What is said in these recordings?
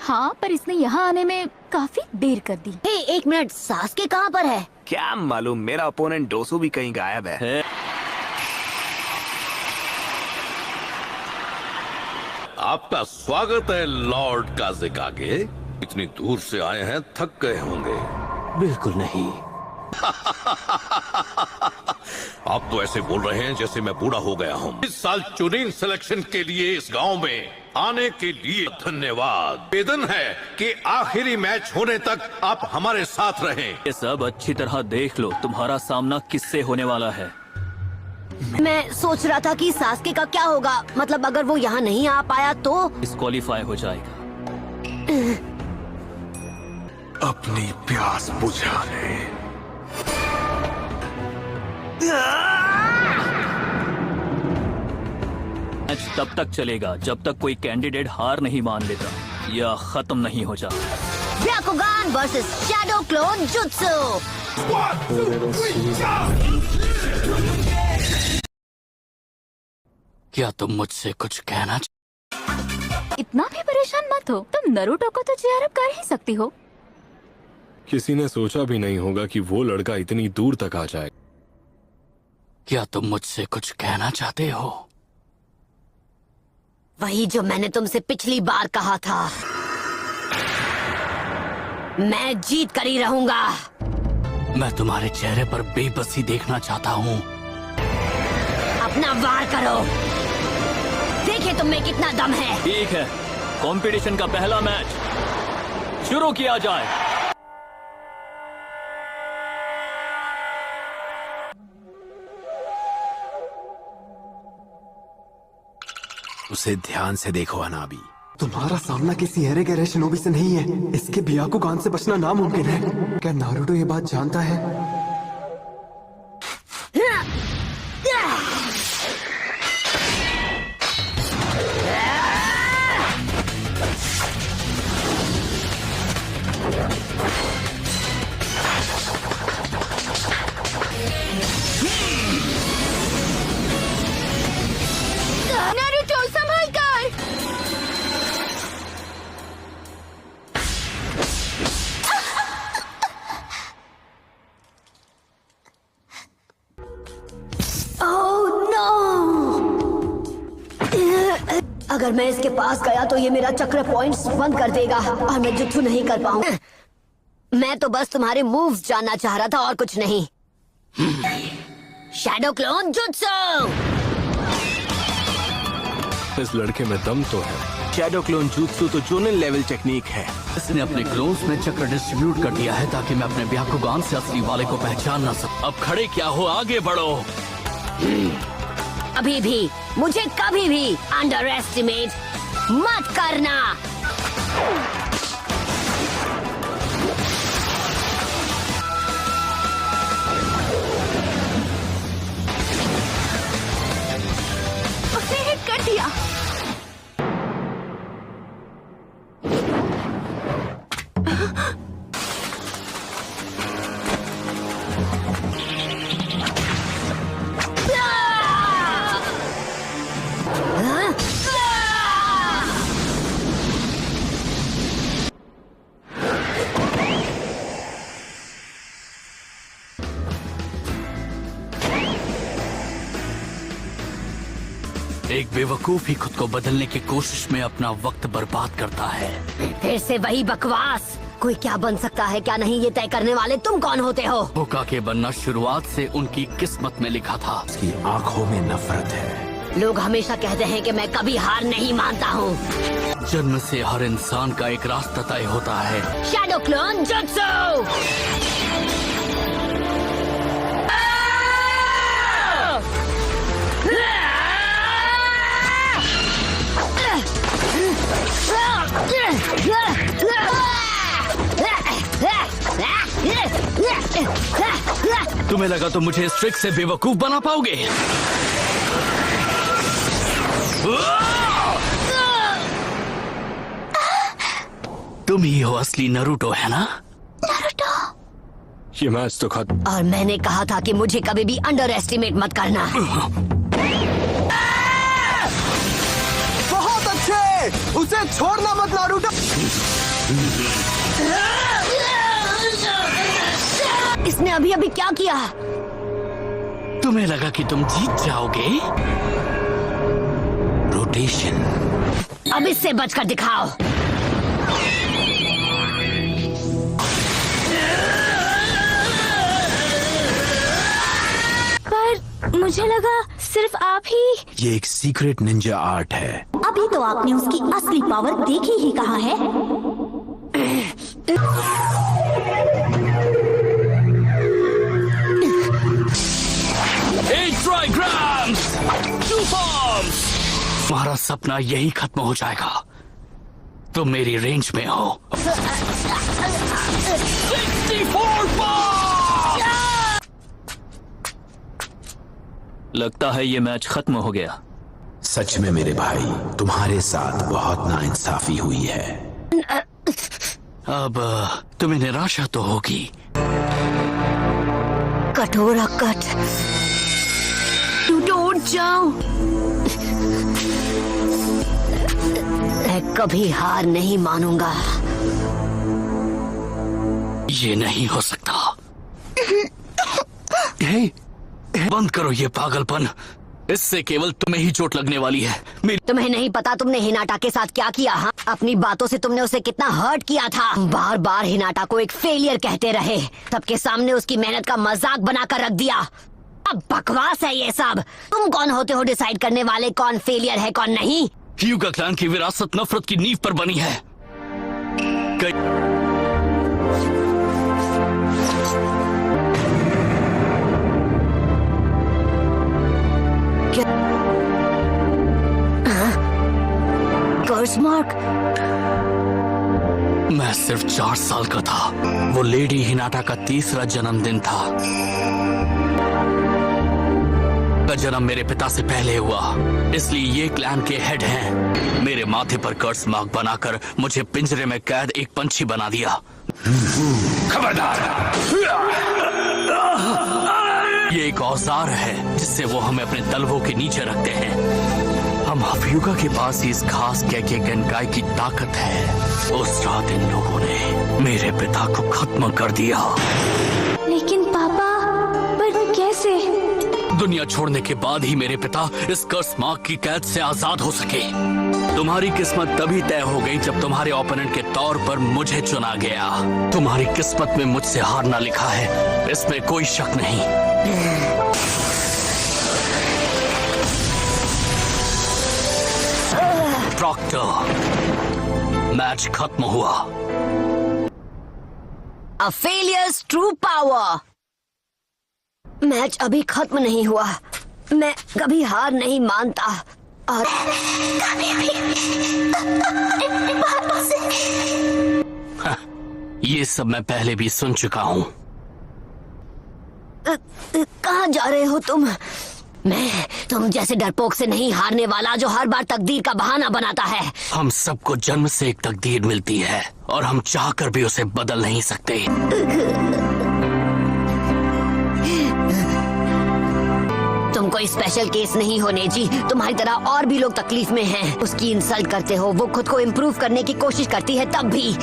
हाँ, पर इसने यहाँ आने में काफी देर कर दी। हे, एक मिनट, सास्के कहाँ पर है? क्या मालूम, मेरा ओपोनेंट डोसू भी कहीं गायब है। आपका स्वागत है लॉर्ड काज़ेकागे। इतनी दूर से आए हैं, थक गए होंगे। बिल्कुल नहीं। आप तो ऐसे बोल रहे हैं जैसे मैं बूढ़ा हो गया हूँ। इस साल चुनिंग सिलेक्शन के लिए इस गांव में आने के लिए धन्यवाद। निवेदन है कि आखिरी मैच होने तक आप हमारे साथ रहें। ये सब अच्छी तरह देख लो, तुम्हारा सामना किससे होने वाला है। मैं सोच रहा था कि सास्के का क्या होगा, मतलब अगर वो यहाँ नहीं आ पाया तो डिस्क्वालीफाई हो जाएगा। अपनी प्यास बुझा ले। मैच तब तक चलेगा जब तक कोई कैंडिडेट हार नहीं मान लेता या खत्म नहीं हो जाता। ब्याकुगान वर्सेस शैडो क्लोन जुत्सु। क्या तुम मुझसे कुछ कहना इतना भी परेशान मत हो, तुम नरूटो को तो चीयर अप कर ही सकती हो। किसी ने सोचा भी नहीं होगा कि वो लड़का इतनी दूर तक आ जाए। क्या तुम मुझसे कुछ कहना चाहते हो? वही जो मैंने तुमसे पिछली बार कहा था। मैं जीत कर ही रहूंगा। मैं तुम्हारे चेहरे पर बेबसी देखना चाहता हूँ। अपना वार करो, देखिए तुम में कितना दम है। ठीक है, कंपटीशन का पहला मैच शुरू किया जाए। उसे ध्यान से देखो अनाबी। तुम्हारा सामना किसी एरे गैरे शिनोबी से नहीं है। इसके ब्याकुगान से बचना नामुमकिन है। क्या नारुतो ये बात जानता है? नारुतो संभल कर। Oh no! अगर मैं इसके पास गया तो ये मेरा चक्र पॉइंट्स बंद कर देगा और मैं जुत्सु नहीं कर पाऊंगा। मैं तो बस तुम्हारे मूव्स जानना चाह रहा था और कुछ नहीं। Shadow clone jutsu. इस लड़के में दम तो है। शैडो क्लोन jutsu तो जोनल लेवल टेक्निक है। इसने अपने क्लोन्स में चक्र डिस्ट्रीब्यूट कर दिया है ताकि मैं अपने ब्याकुगान से असली वाले को पहचान ना सकूं। अब खड़े क्या हो, आगे बढ़ो। अभी भी मुझे कभी भी अंडर एस्टिमेट मत करना। उसे हिट कर दिया। एक बेवकूफ ही खुद को बदलने की कोशिश में अपना वक्त बर्बाद करता है। फिर से वही बकवास। कोई क्या बन सकता है क्या नहीं, ये तय करने वाले तुम कौन होते हो? होकागे बनना शुरुआत से उनकी किस्मत में लिखा था। उसकी आंखों में नफरत है। लोग हमेशा कहते हैं कि मैं कभी हार नहीं मानता हूँ। जन्म से हर इंसान का एक रास्ता तय होता है। Shadow clone jutsu. तुम्हें लगा तो मुझे इस ट्रिक से बेवकूफ बना पाओगे? तुम ही हो असली नरूटो, है ना? नारुतो। ये मैच तो खत्म। और मैंने कहा था कि मुझे कभी भी अंडर एस्टिमेट मत करना। बहुत अच्छे, उसे छोड़ना मत नारुतो। इसने अभी अभी क्या किया? तुम्हें लगा कि तुम जीत जाओगे? रोटेशन। अब इससे बचकर दिखाओ। पर मुझे लगा सिर्फ आप ही। ये एक सीक्रेट निंजा आर्ट है। अभी तो आपने उसकी असली पावर देखी ही कहाँ है। ट्राइग्राम्स, टू फॉर्म्स। तुम्हारा सपना यही खत्म हो जाएगा। तुम मेरी रेंज में हो। 64 फॉर्म्स। लगता है ये मैच खत्म हो गया। सच में मेरे भाई, तुम्हारे साथ बहुत नाइंसाफी हुई है। अब तुम्हें निराशा तो होगी। कठोरा कट, टूटो उठ जाओ। मैं कभी हार नहीं मानूंगा। ये नहीं हो सकता। हे, बंद करो ये पागलपन। इससे केवल तुम्हें ही चोट लगने वाली है। तुम्हें नहीं पता तुमने हिनाटा के साथ क्या किया? हाँ, अपनी बातों से तुमने उसे कितना हर्ट किया था। बार बार हिनाटा को एक फेलियर कहते रहे। सबके सामने उसकी मेहनत का मजाक बनाकर रख दिया। अब बकवास है ये सब। तुम कौन होते हो डिसाइड करने वाले कौन फेलियर है कौन नहीं? ह्यूगा क्लैन की विरासत नफरत की नींव पर बनी है। कर्स मार्क। मैं सिर्फ 4 साल का था। वो लेडी हिनाटा का 3रा जन्मदिन था। का जन्म मेरे पिता से पहले हुआ, इसलिए ये क्लैन के हेड हैं। मेरे माथे पर कर्स मार्क बनाकर मुझे पिंजरे में कैद एक पंछी बना दिया। खबरदार! ये एक औजार है जिससे वो हमें अपने तलवों के नीचे रखते हैं। हम हफ्यूगा के पास ही इस खास कैके गनकाई की ताकत है। उस रात इन लोगों ने मेरे पिता को खत्म कर दिया। लेकिन पापा, पर कैसे? दुनिया छोड़ने के बाद ही मेरे पिता इस कर्स मार्क की कैद से आजाद हो सके। तुम्हारी किस्मत तभी तय हो गई जब तुम्हारे ओपोनेंट के तौर पर मुझे चुना गया। तुम्हारी किस्मत में मुझसे हारना लिखा है, इसमें कोई शक नहीं। प्रॉक्टर, मैच खत्म हुआ। A failures true power। Match अभी खत्म नहीं हुआ। मैं कभी हार नहीं मानता और कभी भी ये सब मैं पहले भी सुन चुका हूँ। कहाँ जा रहे हो तुम? मैं तुम जैसे डरपोक से नहीं हारने वाला जो हर बार तकदीर का बहाना बनाता है। हम सबको जन्म से एक तकदीर मिलती है और हम चाहकर भी उसे बदल नहीं सकते। तुम कोई स्पेशल केस नहीं हो नेजी। तुम्हारी तरह और भी लोग तकलीफ में हैं। उसकी इंसल्ट करते हो, वो खुद को इम्प्रूव करने की कोशिश करती है तब भी।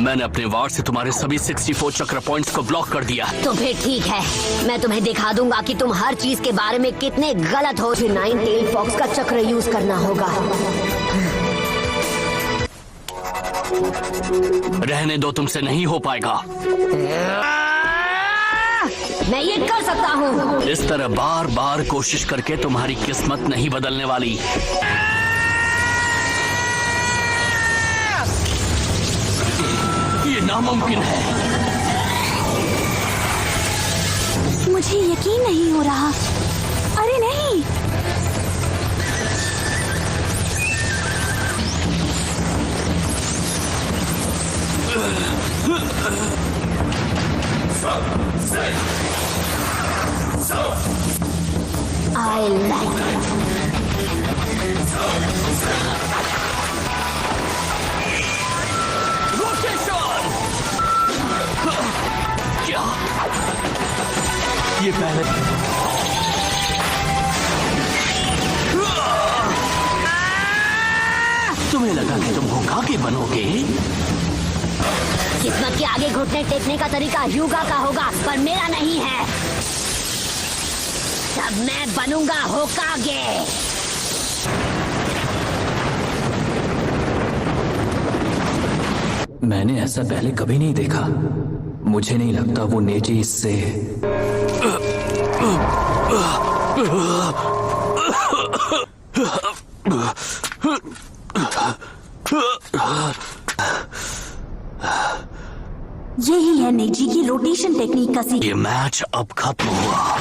मैंने अपने वार से तुम्हारे सभी 64 चक्र पॉइंट्स को ब्लॉक कर दिया। तो फिर ठीक है, मैं तुम्हें दिखा दूंगा कि तुम हर चीज के बारे में कितने गलत हो। 9 टेल फॉक्स का चक्र यूज करना होगा। रहने दो, तुमसे नहीं हो पाएगा। मैं ये कर सकता हूँ। इस तरह बार बार कोशिश करके तुम्हारी किस्मत नहीं बदलने वाली। ये नामुमकिन है। मुझे यकीन नहीं हो रहा। अरे नहीं, I like it. रोटेशन! क्या ये पहले तुम्हें लगा कि तुम होकागे बनोगे? किस्मत के आगे घुटने टेकने का तरीका ह्यूगा का होगा, पर मेरा नहीं है। तब मैं बनूंगा होकागे। मैंने ऐसा पहले कभी नहीं देखा। मुझे नहीं लगता वो नेजी इससे यही है नेजी की रोटेशन टेक्निक का ये मैच अब खत्म हुआ।